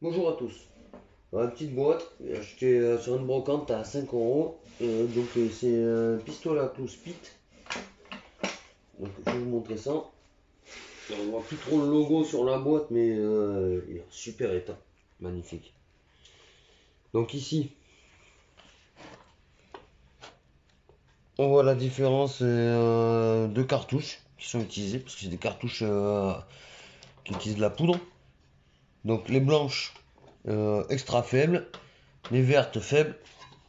Bonjour à tous. Une petite boîte, j'ai acheté sur une brocante à 5 euros. C'est un pistolet à clous Spit. Donc je vais vous montrer ça. On voit plus trop le logo sur la boîte, mais il est en super état. Magnifique. Donc ici, on voit la différence de cartouches qui sont utilisées, parce que c'est des cartouches qui utilisent de la poudre. Donc les blanches extra faibles, les vertes faibles,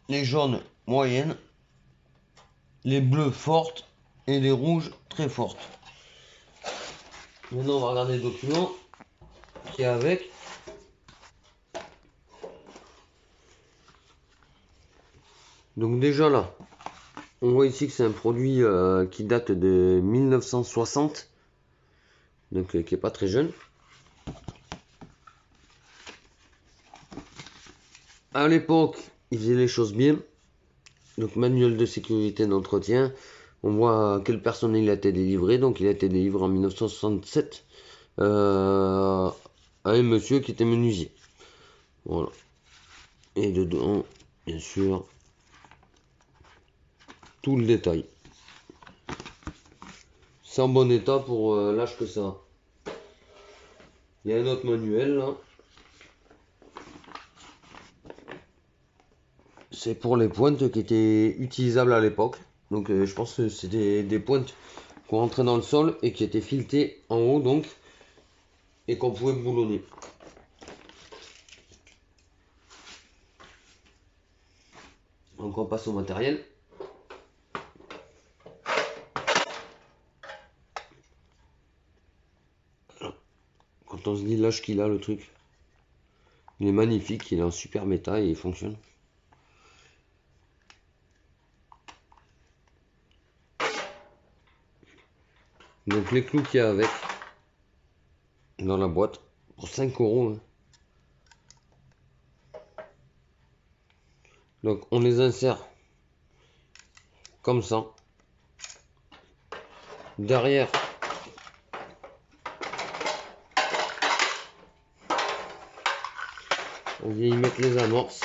les jaunes moyennes, les bleues fortes et les rouges très fortes. Maintenant on va regarder le document qui est avec. Donc déjà là, on voit ici que c'est un produit qui date de 1960, donc qui est pas très jeune. À l'époque, ils faisaient les choses bien. Donc manuel de sécurité d'entretien. On voit à quelle personne il a été délivré. Donc il a été délivré en 1967 à un monsieur qui était menuisier. Voilà. Et dedans, bien sûr, tout le détail. C'est en bon état pour l'âge que ça. Il y a un autre manuel là. C'est pour les pointes qui étaient utilisables à l'époque. Donc je pense que c'est des pointes qu'on rentrait dans le sol et qui étaient filetées en haut donc et qu'on pouvait boulonner. Donc on passe au matériel. Quand on se dit l'âge qu'il a le truc, il est magnifique, il est en super méta et il fonctionne. Donc les clous qu'il y a avec dans la boîte pour 5 euros. Hein. Donc on les insère comme ça. Derrière, on vient y mettre les amorces.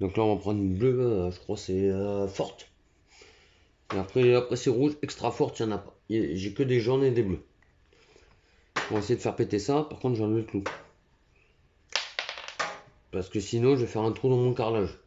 Donc là on va prendre une bleue, je crois c'est forte. Et après c'est rouge, extra forte, il n'y en a pas. J'ai que des jaunes et des bleus. On va essayer de faire péter ça, par contre j'enlève le clou. Parce que sinon je vais faire un trou dans mon carrelage.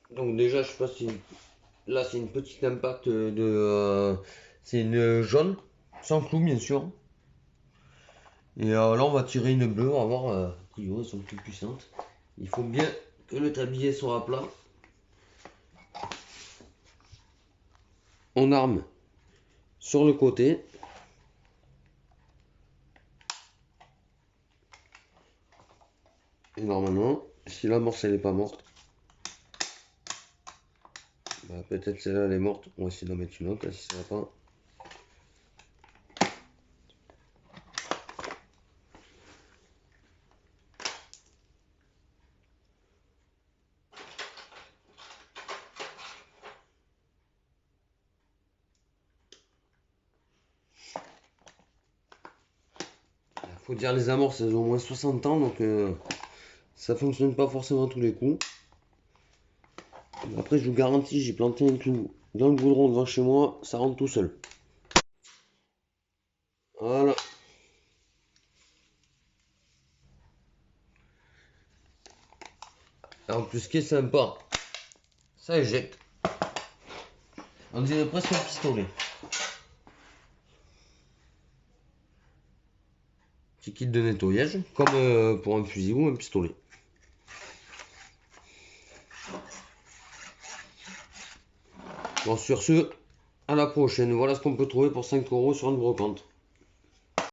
Donc déjà je sais pas si... Là c'est une petite impact c'est une jaune, sans clou bien sûr. Et là on va tirer une bleue, on va voir, a priori elles sont plus puissantes. Il faut bien que le tablier soit à plat. On arme sur le côté. Et normalement, si l'amorce elle est pas morte, bah, peut-être celle-là elle est morte, on va essayer d'en mettre une autre, si ça va pas. Faut dire les amorces elles ont au moins 60 ans donc ça fonctionne pas forcément à tous les coups. Après je vous garantis, j'ai planté un clou dans le goudron devant chez moi, ça rentre tout seul. Voilà. Et en plus ce qui est sympa, ça éjecte. On dirait presque un pistolet. Petit kit de nettoyage, comme pour un fusil ou un pistolet. Bon, sur ce, à la prochaine. Voilà ce qu'on peut trouver pour 5 euros sur une brocante.